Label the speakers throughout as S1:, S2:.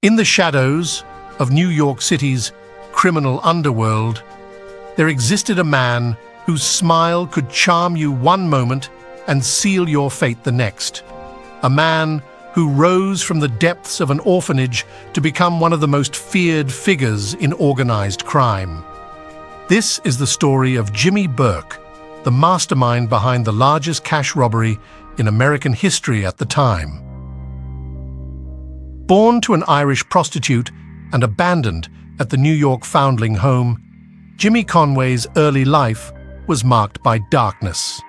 S1: In the shadows of New York City's criminal underworld, there existed a man whose smile could charm you one moment and seal your fate the next. A man who rose from the depths of an orphanage to become one of the most feared figures in organized crime. This is the story of Jimmy Burke, the mastermind behind the largest cash robbery in American history at the time. Born to an Irish prostitute and abandoned at the New York foundling home, Jimmy Conway's early life was marked by darkness.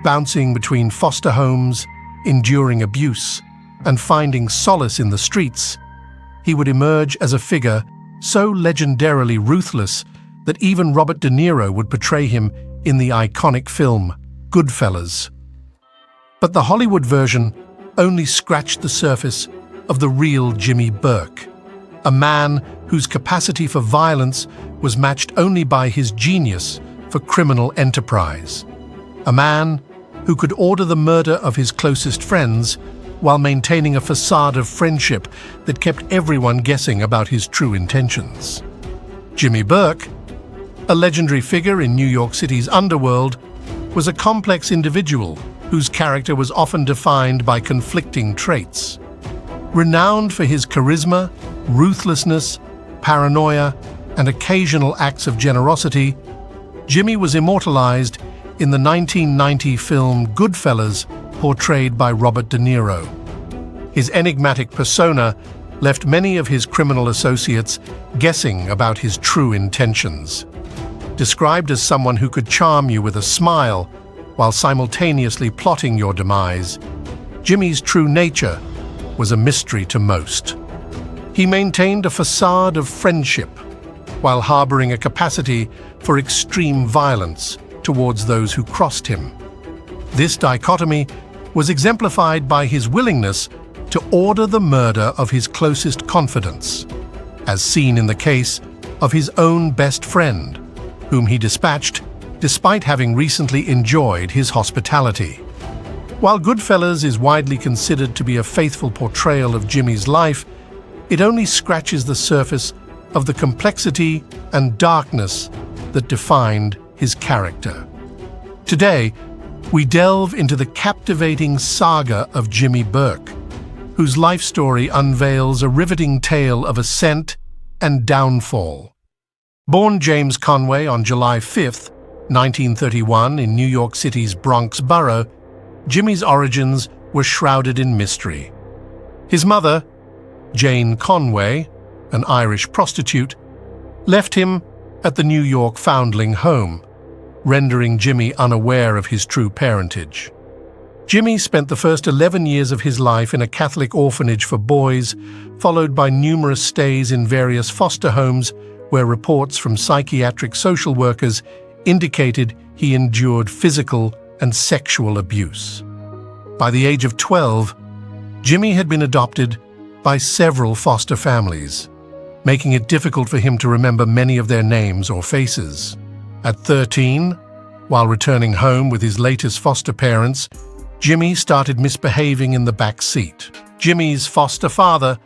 S1: Bouncing between foster homes, enduring abuse, and finding solace in the streets, he would emerge as a figure so legendarily ruthless that even Robert De Niro would portray him in the iconic film Goodfellas. But the Hollywood version only scratched the surface of the real Jimmy Burke, a man whose capacity for violence was matched only by his genius for criminal enterprise. A man who could order the murder of his closest friends while maintaining a facade of friendship that kept everyone guessing about his true intentions. Jimmy Burke, a legendary figure in New York City's underworld, was a complex individual whose character was often defined by conflicting traits. Renowned for his charisma, ruthlessness, paranoia, and occasional acts of generosity, Jimmy was immortalized in the 1990 film Goodfellas, portrayed by Robert De Niro. His enigmatic persona left many of his criminal associates guessing about his true intentions. Described as someone who could charm you with a smile while simultaneously plotting your demise, Jimmy's true nature was a mystery to most. He maintained a facade of friendship while harboring a capacity for extreme violence towards those who crossed him. This dichotomy was exemplified by his willingness to order the murder of his closest confidants, as seen in the case of his own best friend, whom he dispatched despite having recently enjoyed his hospitality. While Goodfellas is widely considered to be a faithful portrayal of Jimmy's life, it only scratches the surface of the complexity and darkness that defined his character. Today, we delve into the captivating saga of Jimmy Burke, whose life story unveils a riveting tale of ascent and downfall. Born James Conway on July 5, 1931 in New York City's Bronx borough, Jimmy's origins were shrouded in mystery. His mother, Jane Conway, an Irish prostitute, left him at the New York foundling home, rendering Jimmy unaware of his true parentage. Jimmy spent the first 11 years of his life in a Catholic orphanage for boys, followed by numerous stays in various foster homes where reports from psychiatric social workers indicated he endured physical and sexual abuse. By the age of 12, Jimmy had been adopted by several foster families, making it difficult for him to remember many of their names or faces. At 13, while returning home with his latest foster parents, Jimmy started misbehaving in the back seat. Jimmy's foster father,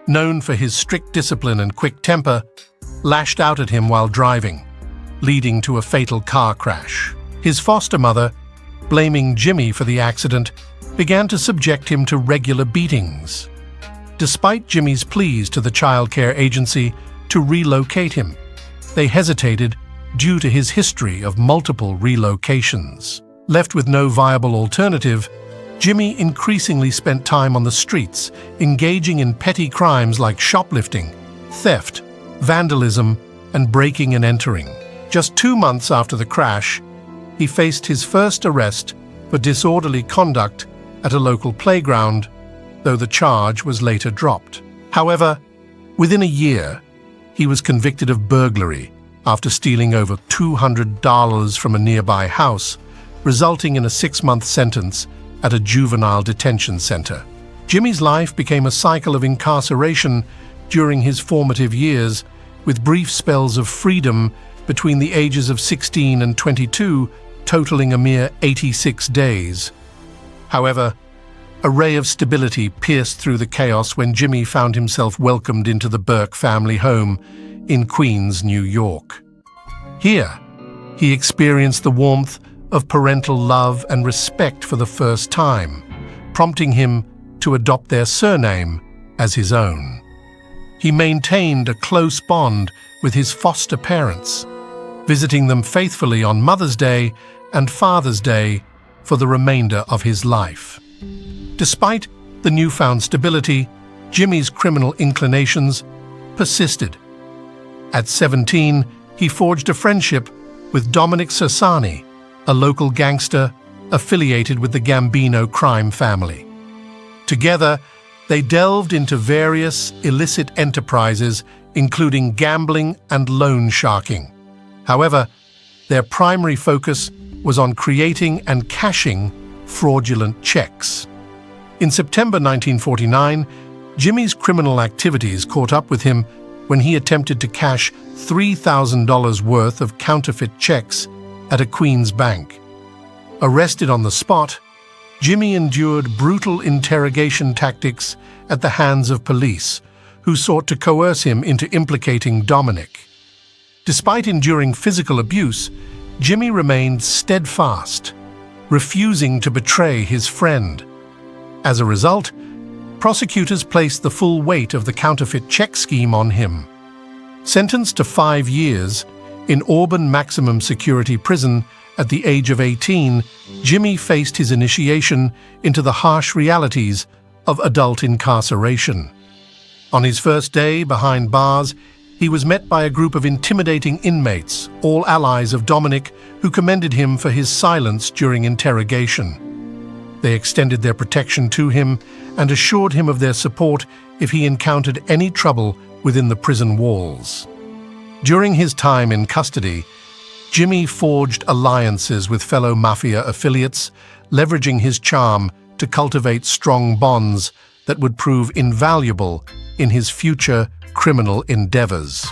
S1: known for his strict discipline and quick temper, lashed out at him while driving, leading to a fatal car crash. His foster mother, blaming Jimmy for the accident, began to subject him to regular beatings. Despite Jimmy's pleas to the child care agency to relocate him, they hesitated due to his history of multiple relocations. Left with no viable alternative, Jimmy increasingly spent time on the streets, engaging in petty crimes like shoplifting, theft, vandalism, and breaking and entering. Just 2 months after the crash, he faced his first arrest for disorderly conduct at a local playground, though the charge was later dropped. However, within a year, he was convicted of burglary after stealing over $200 from a nearby house, resulting in a 6-month sentence at a juvenile detention center. Jimmy's life became a cycle of incarceration during his formative years, with brief spells of freedom between the ages of 16 and 22, totaling a mere 86 days. However, A ray of stability pierced through the chaos when Jimmy found himself welcomed into the Burke family home in Queens, New York. Here, he experienced the warmth of parental love and respect for the first time, prompting him to adopt their surname as his own. He maintained a close bond with his foster parents, visiting them faithfully on Mother's Day and Father's Day for the remainder of his life. Despite the newfound stability, Jimmy's criminal inclinations persisted. At 17, he forged a friendship with Dominic Sassani, a local gangster affiliated with the Gambino crime family. Together, they delved into various illicit enterprises, including gambling and loan sharking. However, their primary focus was on creating and cashing fraudulent checks. In September 1949, Jimmy's criminal activities caught up with him when he attempted to cash $3,000 worth of counterfeit checks at a Queens bank. Arrested on the spot, Jimmy endured brutal interrogation tactics at the hands of police, who sought to coerce him into implicating Dominic. Despite enduring physical abuse, Jimmy remained steadfast, refusing to betray his friend. As a result, prosecutors placed the full weight of the counterfeit check scheme on him. Sentenced to 5 years in Auburn maximum security prison at the age of 18, Jimmy faced his initiation into the harsh realities of adult incarceration. On his first day behind bars, he was met by a group of intimidating inmates, all allies of Dominic, who commended him for his silence during interrogation. They extended their protection to him and assured him of their support if he encountered any trouble within the prison walls. During his time in custody, Jimmy forged alliances with fellow Mafia affiliates, leveraging his charm to cultivate strong bonds that would prove invaluable in his future criminal endeavors.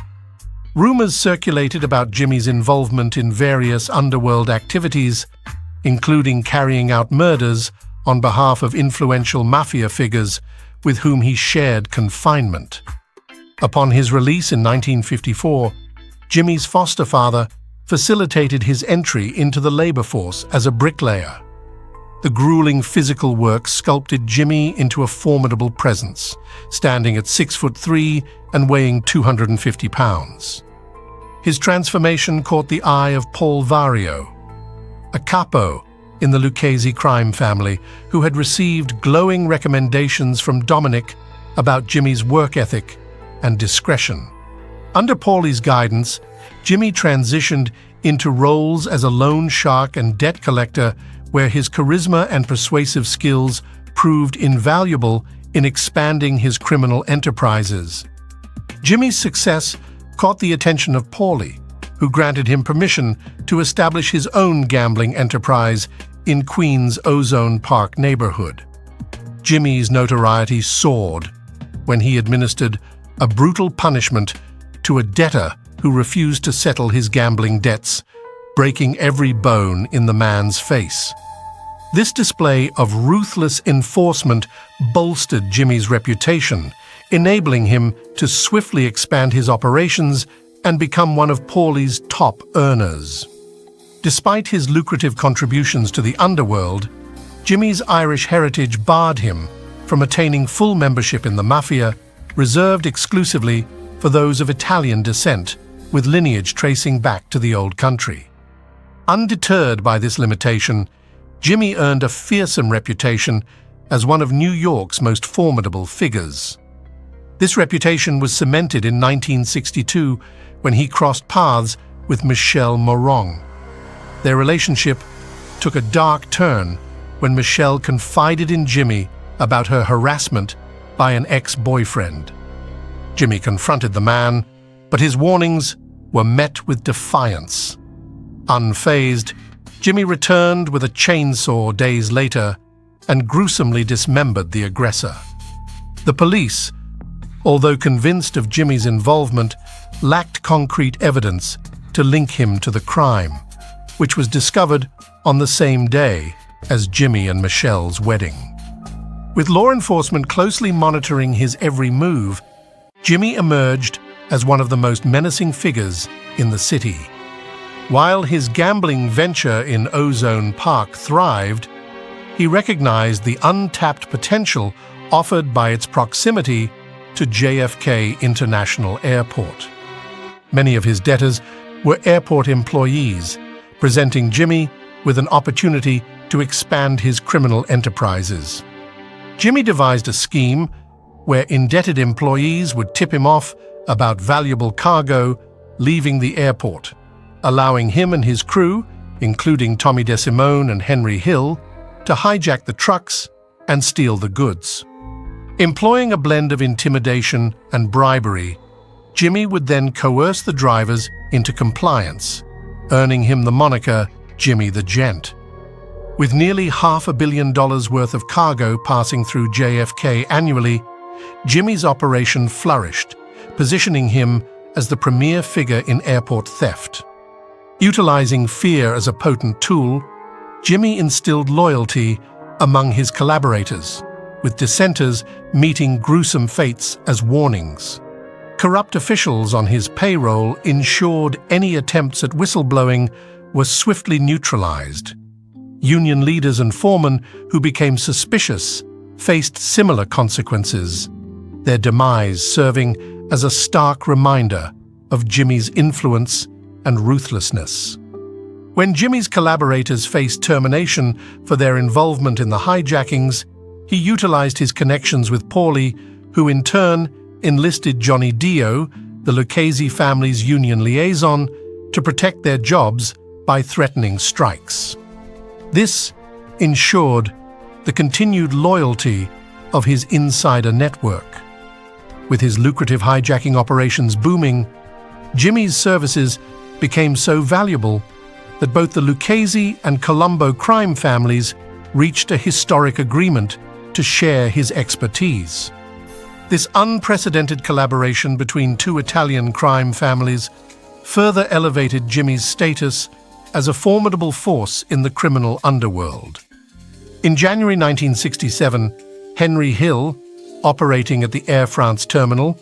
S1: Rumors circulated about Jimmy's involvement in various underworld activities, including carrying out murders on behalf of influential Mafia figures with whom he shared confinement. Upon his release in 1954, Jimmy's foster father facilitated his entry into the labor force as a bricklayer. The grueling physical work sculpted Jimmy into a formidable presence, standing at 6'3" and weighing 250 pounds. His transformation caught the eye of Paul Vario, a capo in the Lucchese crime family who had received glowing recommendations from Dominic about Jimmy's work ethic and discretion. Under Paulie's guidance, Jimmy transitioned into roles as a loan shark and debt collector, where his charisma and persuasive skills proved invaluable in expanding his criminal enterprises. Jimmy's success caught the attention of Paulie, who granted him permission to establish his own gambling enterprise in Queens' Ozone Park neighborhood. Jimmy's notoriety soared when he administered a brutal punishment to a debtor who refused to settle his gambling debts, breaking every bone in the man's face. This display of ruthless enforcement bolstered Jimmy's reputation, enabling him to swiftly expand his operations and become one of Paulie's top earners. Despite his lucrative contributions to the underworld, Jimmy's Irish heritage barred him from attaining full membership in the Mafia, reserved exclusively for those of Italian descent, with lineage tracing back to the Old Country. Undeterred by this limitation, Jimmy earned a fearsome reputation as one of New York's most formidable figures. This reputation was cemented in 1962 when he crossed paths with Michelle Morong. Their relationship took a dark turn when Michelle confided in Jimmy about her harassment by an ex-boyfriend. Jimmy confronted the man, but his warnings were met with defiance. Unfazed, Jimmy returned with a chainsaw days later and gruesomely dismembered the aggressor. The police, although convinced of Jimmy's involvement, lacked concrete evidence to link him to the crime, which was discovered on the same day as Jimmy and Michelle's wedding. With law enforcement closely monitoring his every move, Jimmy emerged as one of the most menacing figures in the city. While his gambling venture in Ozone Park thrived, he recognized the untapped potential offered by its proximity to JFK International Airport. Many of his debtors were airport employees, presenting Jimmy with an opportunity to expand his criminal enterprises. Jimmy devised a scheme where indebted employees would tip him off about valuable cargo leaving the airport, allowing him and his crew, including Tommy DeSimone and Henry Hill, to hijack the trucks and steal the goods. Employing a blend of intimidation and bribery, Jimmy would then coerce the drivers into compliance, earning him the moniker Jimmy the Gent. With nearly $500 million worth of cargo passing through JFK annually, Jimmy's operation flourished, positioning him as the premier figure in airport theft. Utilizing fear as a potent tool, Jimmy instilled loyalty among his collaborators, with dissenters meeting gruesome fates as warnings. Corrupt officials on his payroll ensured any attempts at whistleblowing were swiftly neutralized. Union leaders and foremen who became suspicious faced similar consequences, their demise serving as a stark reminder of Jimmy's influence and ruthlessness. When Jimmy's collaborators faced termination for their involvement in the hijackings, he utilized his connections with Paulie, who in turn enlisted Johnny Dio, the Lucchese family's union liaison, to protect their jobs by threatening strikes. This ensured the continued loyalty of his insider network. With his lucrative hijacking operations booming, Jimmy's services became so valuable that both the Lucchese and Colombo crime families reached a historic agreement to share his expertise. This unprecedented collaboration between two Italian crime families further elevated Jimmy's status as a formidable force in the criminal underworld. In January 1967, Henry Hill, operating at the Air France terminal,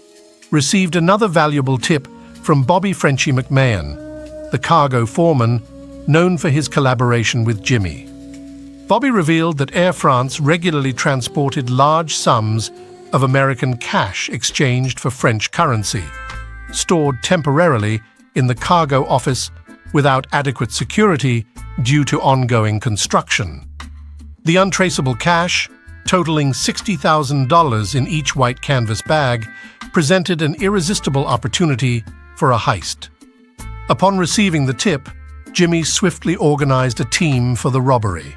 S1: received another valuable tip from Bobby "Frenchie" McMahon, the cargo foreman known for his collaboration with Jimmy. Bobby revealed that Air France regularly transported large sums of American cash exchanged for French currency, stored temporarily in the cargo office without adequate security due to ongoing construction. The untraceable cash, totaling $60,000 in each white canvas bag, presented an irresistible opportunity for a heist. Upon receiving the tip, Jimmy swiftly organized a team for the robbery.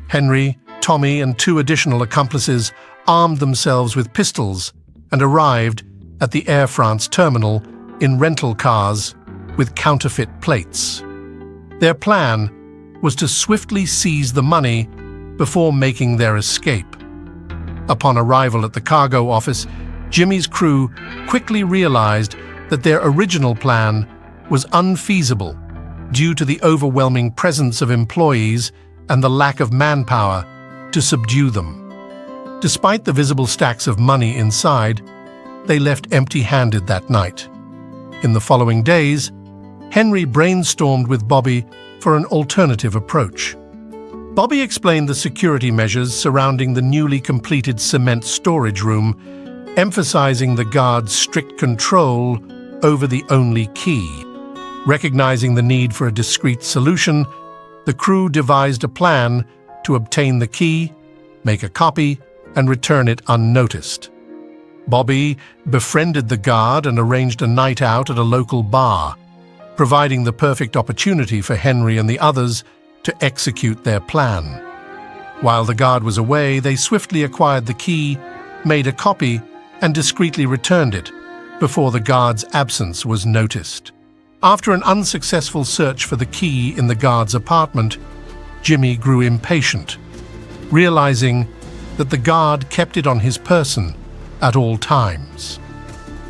S1: Henry, Tommy, and two additional accomplices armed themselves with pistols and arrived at the Air France terminal in rental cars with counterfeit plates. Their plan was to swiftly seize the money before making their escape. Upon arrival at the cargo office, Jimmy's crew quickly realized that their original plan was unfeasible due to the overwhelming presence of employees and the lack of manpower to subdue them. Despite the visible stacks of money inside, they left empty-handed that night. In the following days, Henry brainstormed with Bobby for an alternative approach. Bobby explained the security measures surrounding the newly completed cement storage room, emphasizing the guards' strict control over the only key. Recognizing the need for a discreet solution, the crew devised a plan to obtain the key, make a copy, and return it unnoticed. Bobby befriended the guard and arranged a night out at a local bar, providing the perfect opportunity for Henry and the others to execute their plan. While the guard was away, they swiftly acquired the key, made a copy, and discreetly returned it before the guard's absence was noticed. After an unsuccessful search for the key in the guard's apartment, Jimmy grew impatient, realizing that the guard kept it on his person at all times.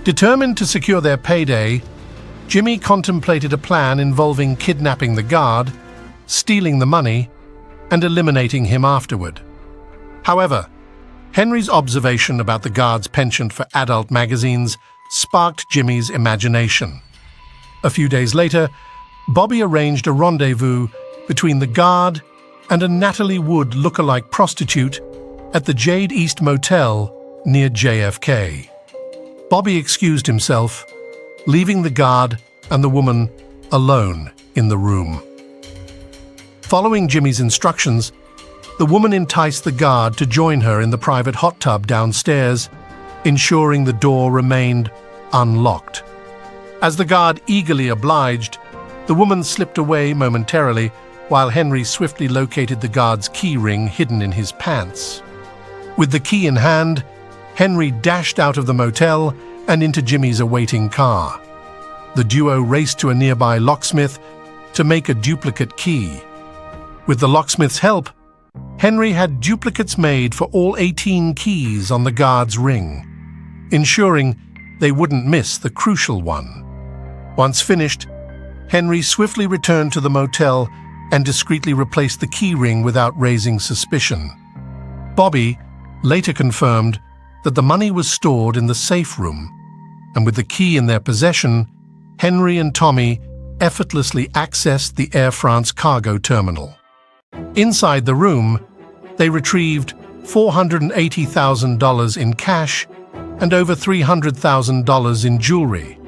S1: Determined to secure their payday, Jimmy contemplated a plan involving kidnapping the guard, stealing the money, and eliminating him afterward. However, Henry's observation about the guard's penchant for adult magazines sparked Jimmy's imagination. A few days later, Bobby arranged a rendezvous between the guard and a Natalie Wood look-alike prostitute at the Jade East Motel near JFK. Bobby excused himself, leaving the guard and the woman alone in the room. Following Jimmy's instructions, the woman enticed the guard to join her in the private hot tub downstairs, ensuring the door remained unlocked. As the guard eagerly obliged, the woman slipped away momentarily while Henry swiftly located the guard's key ring hidden in his pants. With the key in hand, Henry dashed out of the motel and into Jimmy's awaiting car. The duo raced to a nearby locksmith to make a duplicate key. With the locksmith's help, Henry had duplicates made for all 18 keys on the guard's ring, ensuring they wouldn't miss the crucial one. Once finished, Henry swiftly returned to the motel and discreetly replaced the key ring without raising suspicion. Bobby later confirmed that the money was stored in the safe room, and with the key in their possession, Henry and Tommy effortlessly accessed the Air France cargo terminal. Inside the room, they retrieved $480,000 in cash and over $300,000 in jewelry.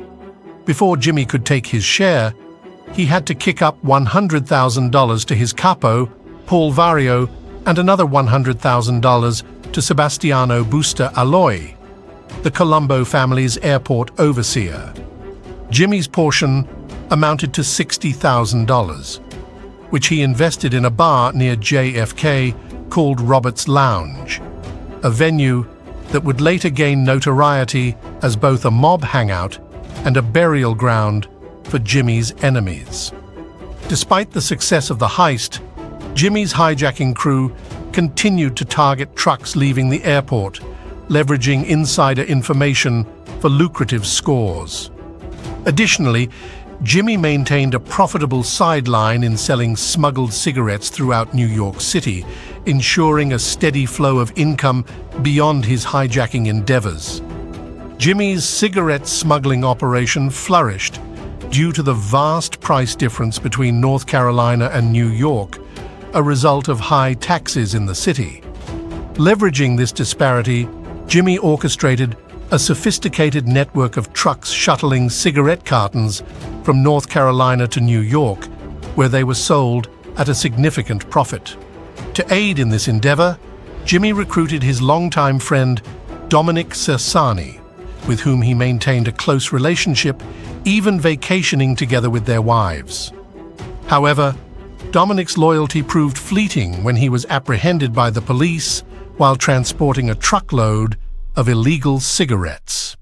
S1: Before Jimmy could take his share, he had to kick up $100,000 to his capo, Paul Vario, and another $100,000 to Sebastiano Busta Aloy, the Colombo family's airport overseer. Jimmy's portion amounted to $60,000, which he invested in a bar near JFK called Robert's Lounge, a venue that would later gain notoriety as both a mob hangout and a burial ground for Jimmy's enemies. Despite the success of the heist, Jimmy's hijacking crew continued to target trucks leaving the airport, leveraging insider information for lucrative scores. Additionally, Jimmy maintained a profitable sideline in selling smuggled cigarettes throughout New York City, ensuring a steady flow of income beyond his hijacking endeavors. Jimmy's cigarette smuggling operation flourished due to the vast price difference between North Carolina and New York, a result of high taxes in the city. Leveraging this disparity, Jimmy orchestrated a sophisticated network of trucks shuttling cigarette cartons from North Carolina to New York, where they were sold at a significant profit. To aid in this endeavor, Jimmy recruited his longtime friend Dominic Cersani, with whom he maintained a close relationship, even vacationing together with their wives. However, Dominic's loyalty proved fleeting when he was apprehended by the police while transporting a truckload of illegal cigarettes.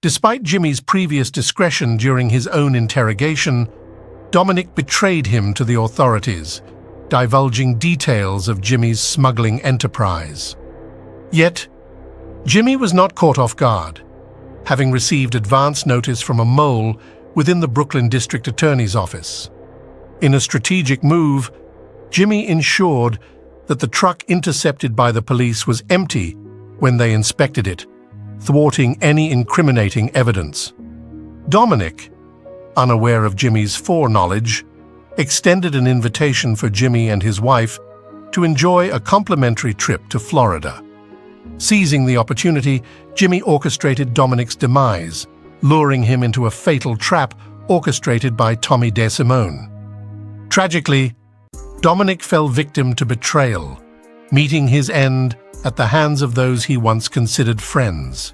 S1: Despite Jimmy's previous discretion during his own interrogation, Dominic betrayed him to the authorities, divulging details of Jimmy's smuggling enterprise. Yet, Jimmy was not caught off guard, having received advance notice from a mole within the Brooklyn District Attorney's office. In a strategic move, Jimmy ensured that the truck intercepted by the police was empty when they inspected it, thwarting any incriminating evidence. Dominic, unaware of Jimmy's foreknowledge, extended an invitation for Jimmy and his wife to enjoy a complimentary trip to Florida. Seizing the opportunity, Jimmy orchestrated Dominic's demise, luring him into a fatal trap orchestrated by Tommy DeSimone. Tragically, Dominic fell victim to betrayal, meeting his end at the hands of those he once considered friends.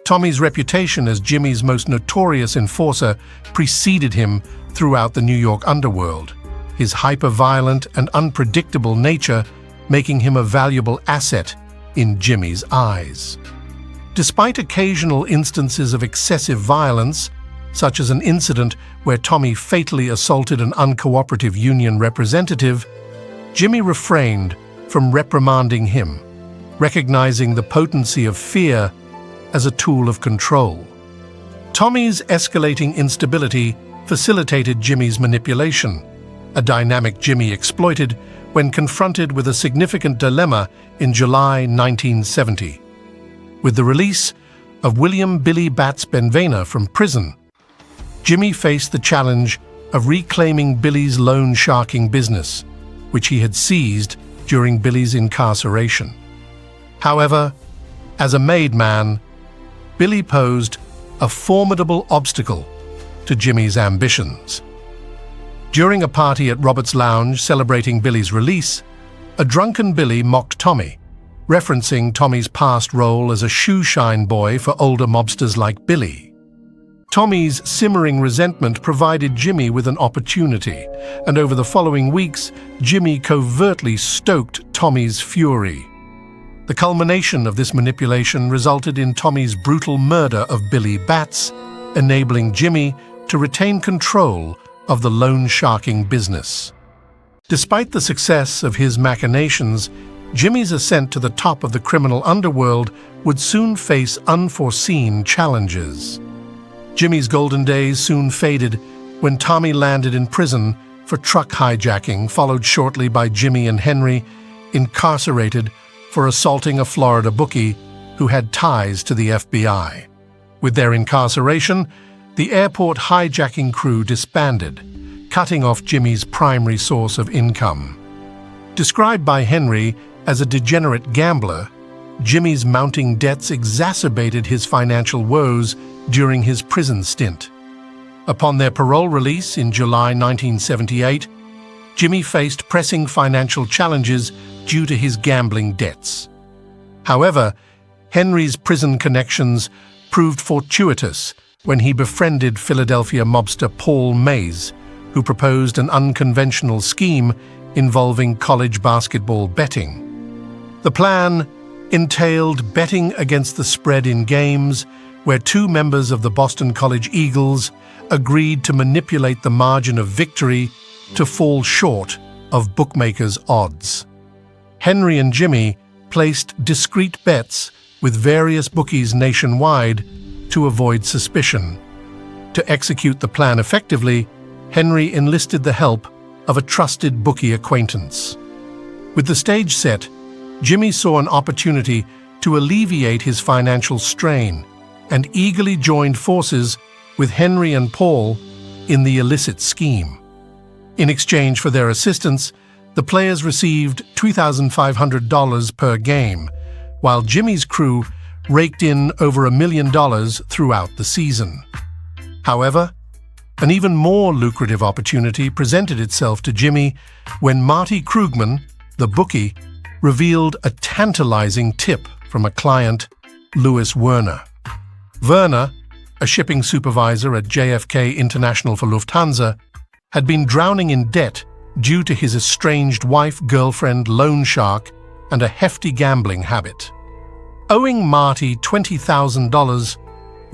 S1: Tommy's reputation as Jimmy's most notorious enforcer preceded him throughout the New York underworld, his hyper-violent and unpredictable nature making him a valuable asset in Jimmy's eyes. Despite occasional instances of excessive violence, such as an incident where Tommy fatally assaulted an uncooperative union representative, Jimmy refrained from reprimanding him, recognizing the potency of fear as a tool of control. Tommy's escalating instability facilitated Jimmy's manipulation, a dynamic Jimmy exploited when confronted with a significant dilemma in July 1970. With the release of William "Billy" Bats Benvena from prison, Jimmy faced the challenge of reclaiming Billy's loan sharking business, which he had seized during Billy's incarceration. However, as a made man, Billy posed a formidable obstacle to Jimmy's ambitions. During a party at Robert's Lounge celebrating Billy's release, a drunken Billy mocked Tommy, referencing Tommy's past role as a shoeshine boy for older mobsters like Billy. Tommy's simmering resentment provided Jimmy with an opportunity, and over the following weeks, Jimmy covertly stoked Tommy's fury. The culmination of this manipulation resulted in Tommy's brutal murder of Billy Bats, enabling Jimmy to retain control of the loan sharking business. Despite the success of his machinations, Jimmy's ascent to the top of the criminal underworld would soon face unforeseen challenges. Jimmy's golden days soon faded when Tommy landed in prison for truck hijacking, followed shortly by Jimmy and Henry incarcerated for assaulting a Florida bookie who had ties to the FBI. With their incarceration, the airport hijacking crew disbanded, cutting off Jimmy's primary source of income. Described by Henry as a degenerate gambler, Jimmy's mounting debts exacerbated his financial woes during his prison stint. Upon their parole release in July 1978, Jimmy faced pressing financial challenges due to his gambling debts. However, Henry's prison connections proved fortuitous when he befriended Philadelphia mobster Paul Mays, who proposed an unconventional scheme involving college basketball betting. The plan entailed betting against the spread in games where two members of the Boston College Eagles agreed to manipulate the margin of victory to fall short of bookmakers' odds. Henry and Jimmy placed discreet bets with various bookies nationwide to avoid suspicion. To execute the plan effectively, Henry enlisted the help of a trusted bookie acquaintance. With the stage set, Jimmy saw an opportunity to alleviate his financial strain and eagerly joined forces with Henry and Paul in the illicit scheme. In exchange for their assistance, the players received $2,500 per game, while Jimmy's crew raked in over $1 million throughout the season. However, an even more lucrative opportunity presented itself to Jimmy when Marty Krugman, the bookie, revealed a tantalizing tip from a client, Louis Werner. Werner, a shipping supervisor at JFK International for Lufthansa, had been drowning in debt due to his estranged wife, girlfriend, loan shark, and a hefty gambling habit. Owing Marty $20,000,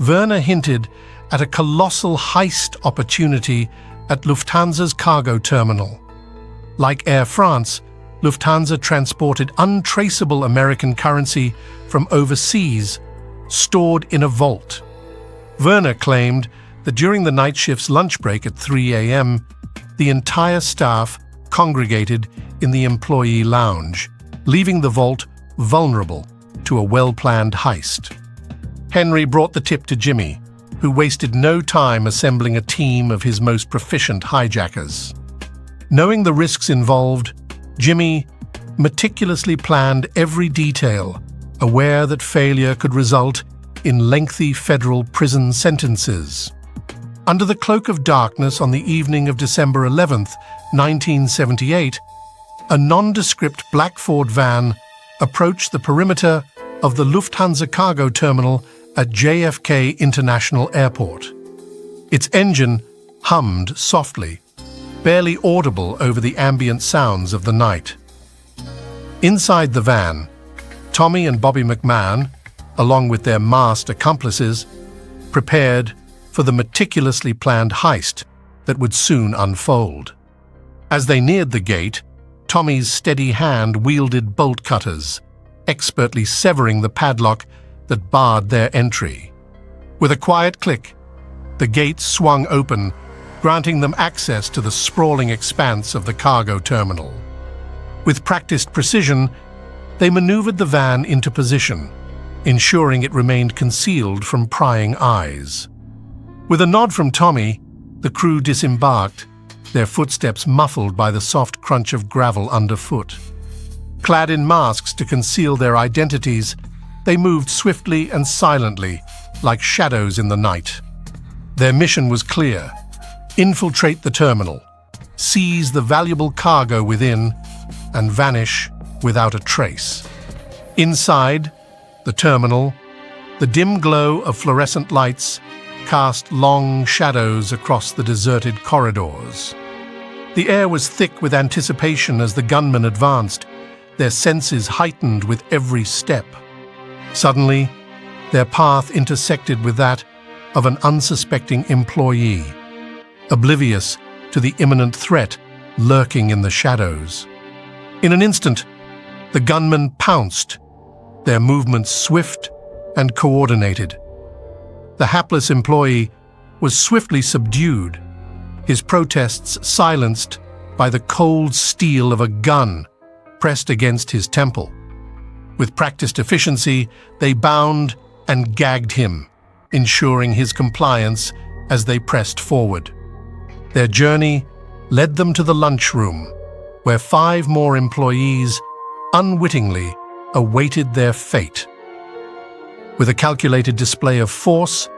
S1: Werner hinted at a colossal heist opportunity at Lufthansa's cargo terminal. Like Air France, Lufthansa transported untraceable American currency from overseas, stored in a vault. Werner claimed that during the night shift's lunch break at 3 a.m., the entire staff congregated in the employee lounge, leaving the vault vulnerable to a well-planned heist. Henry brought the tip to Jimmy, who wasted no time assembling a team of his most proficient hijackers. Knowing the risks involved, Jimmy meticulously planned every detail, aware that failure could result in lengthy federal prison sentences. Under the cloak of darkness on the evening of December 11, 1978, a nondescript black Ford van approached the perimeter of the Lufthansa cargo terminal at JFK International Airport. Its engine hummed softly, barely audible over the ambient sounds of the night. Inside the van, Tommy and Bobby McMahon, along with their masked accomplices, prepared for the meticulously planned heist that would soon unfold. As they neared the gate, Tommy's steady hand wielded bolt cutters, expertly severing the padlock that barred their entry. With a quiet click, the gate swung open, granting them access to the sprawling expanse of the cargo terminal. With practiced precision, they maneuvered the van into position, ensuring it remained concealed from prying eyes. With a nod from Tommy, the crew disembarked, their footsteps muffled by the soft crunch of gravel underfoot. Clad in masks to conceal their identities, they moved swiftly and silently, like shadows in the night. Their mission was clear: infiltrate the terminal, seize the valuable cargo within, and vanish without a trace. Inside the terminal, the dim glow of fluorescent lights cast long shadows across the deserted corridors. The air was thick with anticipation as the gunmen advanced, their senses heightened with every step. Suddenly, their path intersected with that of an unsuspecting employee, oblivious to the imminent threat lurking in the shadows. In an instant, the gunmen pounced, their movements swift and coordinated. The hapless employee was swiftly subdued, his protests silenced by the cold steel of a gun pressed against his temple. With practiced efficiency, they bound and gagged him, ensuring his compliance as they pressed forward. Their journey led them to the lunchroom, where 5 more employees unwittingly awaited their fate. With a calculated display of force,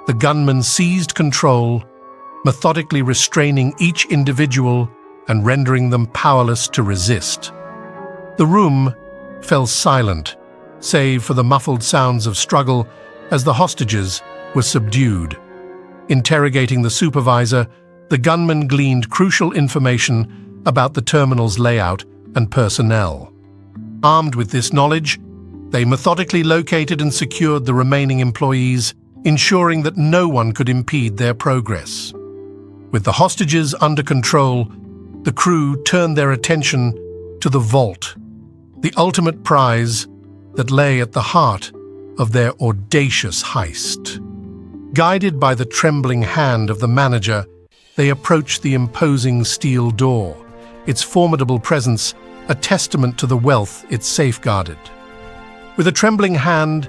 S1: the gunmen seized control, methodically restraining each individual and rendering them powerless to resist. The room fell silent, save for the muffled sounds of struggle as the hostages were subdued. Interrogating the supervisor, the gunmen gleaned crucial information about the terminal's layout and personnel. Armed with this knowledge, they methodically located and secured the remaining employees, ensuring that no one could impede their progress. With the hostages under control, the crew turned their attention to the vault, the ultimate prize that lay at the heart of their audacious heist. Guided by the trembling hand of the manager, they approached the imposing steel door, its formidable presence a testament to the wealth it safeguarded. With a trembling hand,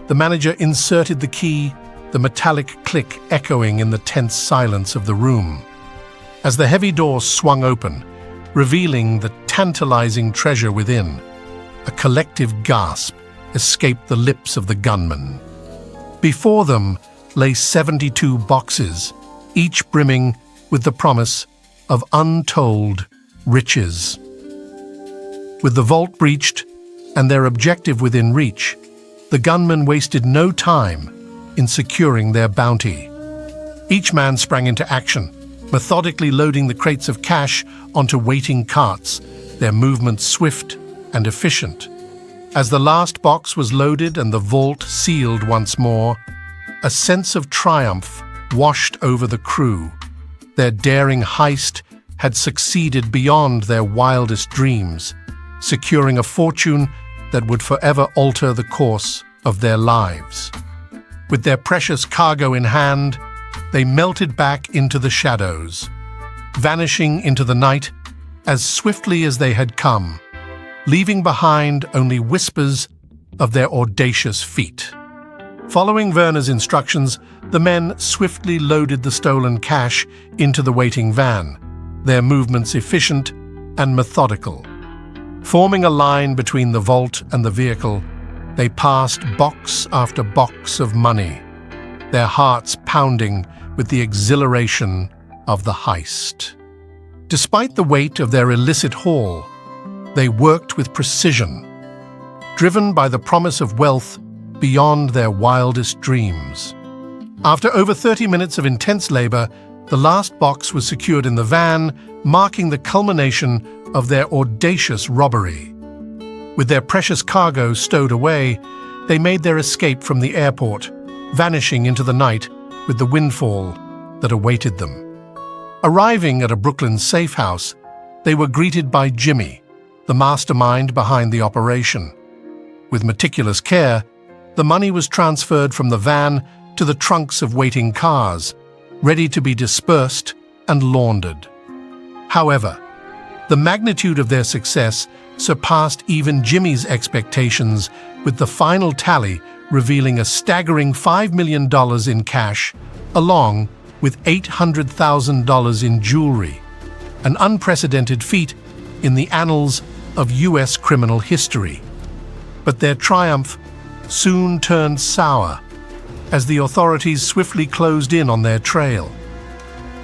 S1: the manager inserted the key, the metallic click echoing in the tense silence of the room. As the heavy door swung open, revealing the tantalizing treasure within, a collective gasp escaped the lips of the gunmen. Before them lay 72 boxes, each brimming with the promise of untold riches. With the vault breached and their objective within reach, the gunmen wasted no time in securing their bounty. Each man sprang into action, methodically loading the crates of cash onto waiting carts, their movements swift and efficient. As the last box was loaded and the vault sealed once more, a sense of triumph washed over the crew. Their daring heist had succeeded beyond their wildest dreams, securing a fortune that would forever alter the course of their lives. With their precious cargo in hand, they melted back into the shadows, vanishing into the night as swiftly as they had come, leaving behind only whispers of their audacious feat. Following Werner's instructions, the men swiftly loaded the stolen cash into the waiting van, their movements efficient and methodical. Forming a line between the vault and the vehicle, they passed box after box of money, their hearts pounding with the exhilaration of the heist. Despite the weight of their illicit haul, they worked with precision, driven by the promise of wealth beyond their wildest dreams. After over 30 minutes of intense labor, the last box was secured in the van, marking the culmination of their audacious robbery. With their precious cargo stowed away, they made their escape from the airport, vanishing into the night with the windfall that awaited them. Arriving at a Brooklyn safe house, they were greeted by Jimmy, the mastermind behind the operation. With meticulous care, the money was transferred from the van to the trunks of waiting cars, ready to be dispersed and laundered. However, The magnitude of their success surpassed even Jimmy's expectations, with the final tally revealing a staggering $5 million in cash, along with $800,000 in jewelry, an unprecedented feat in the annals of U.S. criminal history. But their triumph soon turned sour as the authorities swiftly closed in on their trail.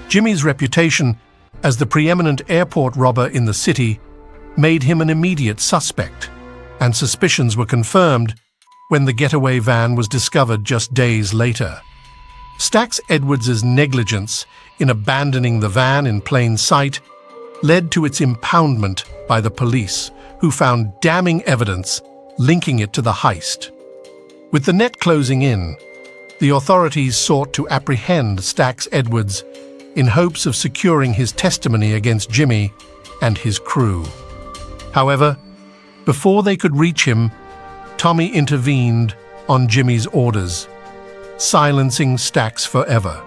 S1: Jimmy's reputation as the preeminent airport robber in the city made him an immediate suspect, and suspicions were confirmed when the getaway van was discovered just days later. Stax Edwards' negligence in abandoning the van in plain sight led to its impoundment by the police, who found damning evidence linking it to the heist. With the net closing in, the authorities sought to apprehend Stax Edwards in hopes of securing his testimony against Jimmy and his crew. However, before they could reach him, Tommy intervened on Jimmy's orders, silencing Stax forever.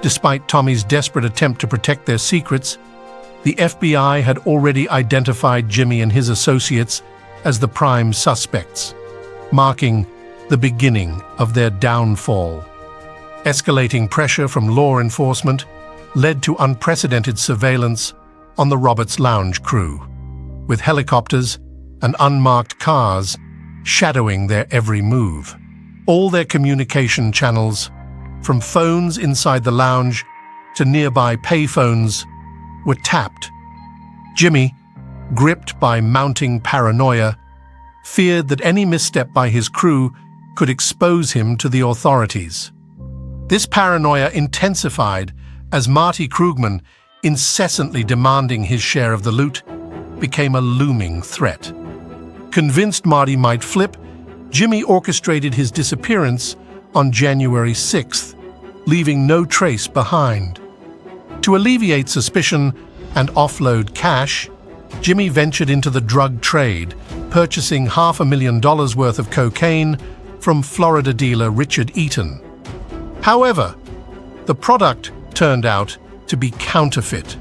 S1: Despite Tommy's desperate attempt to protect their secrets, the FBI had already identified Jimmy and his associates as the prime suspects, marking the beginning of their downfall. Escalating pressure from law enforcement led to unprecedented surveillance on the Roberts Lounge crew, with helicopters and unmarked cars shadowing their every move. All their communication channels, from phones inside the lounge to nearby payphones, were tapped. Jimmy, gripped by mounting paranoia, feared that any misstep by his crew could expose him to the authorities. This paranoia intensified as Marty Krugman, incessantly demanding his share of the loot, became a looming threat. Convinced Marty might flip, Jimmy orchestrated his disappearance on January 6th, leaving no trace behind. To alleviate suspicion and offload cash, Jimmy ventured into the drug trade, purchasing $500,000 worth of cocaine from Florida dealer Richard Eaton. However, the product turned out to be counterfeit.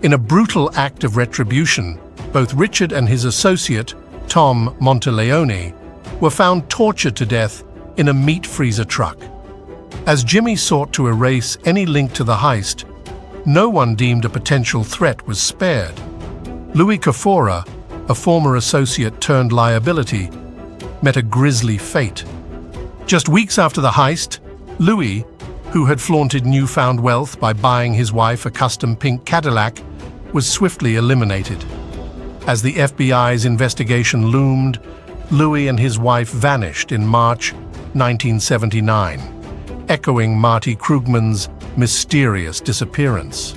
S1: In a brutal act of retribution, both Richard and his associate, Tom Monteleone, were found tortured to death in a meat freezer truck. As Jimmy sought to erase any link to the heist, no one deemed a potential threat was spared. Louis Kafora, a former associate turned liability, met a grisly fate. Just weeks after the heist, Louis, who had flaunted newfound wealth by buying his wife a custom pink Cadillac, was swiftly eliminated. As the FBI's investigation loomed, Louis and his wife vanished in March 1979, echoing Marty Krugman's mysterious disappearance.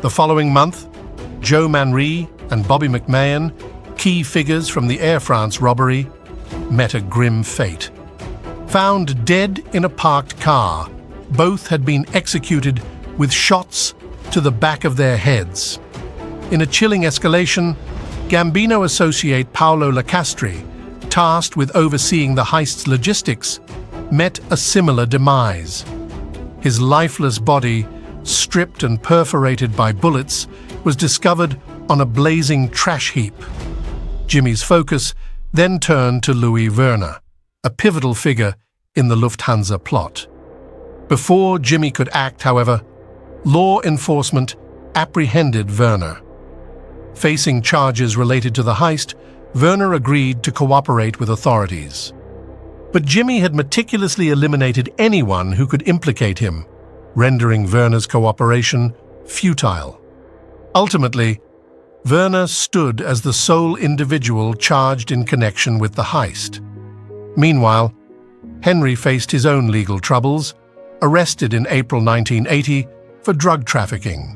S1: The following month, Joe Manri and Bobby McMahon, key figures from the Air France robbery, met a grim fate. Found dead in a parked car, both had been executed with shots to the back of their heads. In a chilling escalation, Gambino associate Paolo Lacastri, tasked with overseeing the heist's logistics, met a similar demise. His lifeless body, stripped and perforated by bullets, was discovered on a blazing trash heap. Jimmy's focus then turned to Louis Werner, a pivotal figure in the Lufthansa plot. Before Jimmy could act, however, law enforcement apprehended Werner. Facing charges related to the heist, Werner agreed to cooperate with authorities. But Jimmy had meticulously eliminated anyone who could implicate him, rendering Werner's cooperation futile. Ultimately, Werner stood as the sole individual charged in connection with the heist. Meanwhile, Henry faced his own legal troubles, arrested in April 1980 for drug trafficking.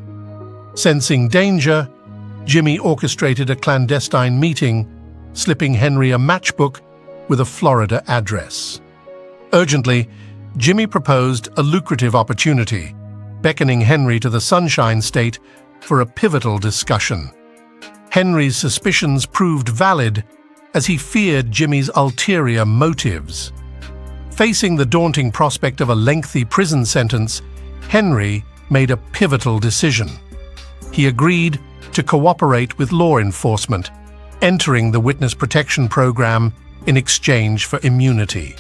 S1: Sensing danger, Jimmy orchestrated a clandestine meeting, slipping Henry a matchbook with a Florida address. Urgently, Jimmy proposed a lucrative opportunity, beckoning Henry to the Sunshine State for a pivotal discussion. Henry's suspicions proved valid as he feared Jimmy's ulterior motives. Facing the daunting prospect of a lengthy prison sentence, Henry made a pivotal decision. he agreed to cooperate with law enforcement, entering the witness protection program in exchange for immunity.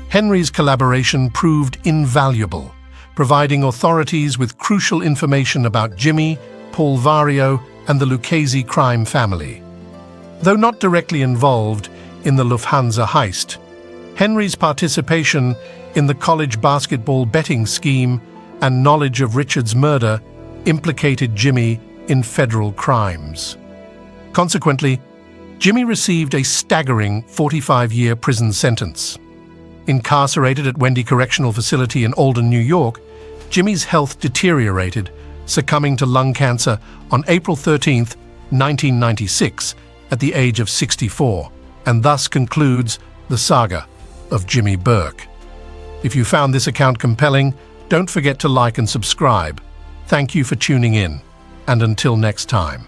S1: Henry's collaboration proved invaluable, providing authorities with crucial information about Jimmy, Paul Vario, and the Lucchese crime family. Though not directly involved in the Lufthansa heist, Henry's participation in the college basketball betting scheme and knowledge of Richard's murder implicated Jimmy in federal crimes. Consequently, Jimmy received a staggering 45-year prison sentence. Incarcerated at Wendy Correctional Facility in Alden, New York, Jimmy's health deteriorated, succumbing to lung cancer on April 13, 1996, at the age of 64, and thus concludes the saga of Jimmy Burke. If you found this account compelling, don't forget to like and subscribe. Thank you for tuning in, and until next time.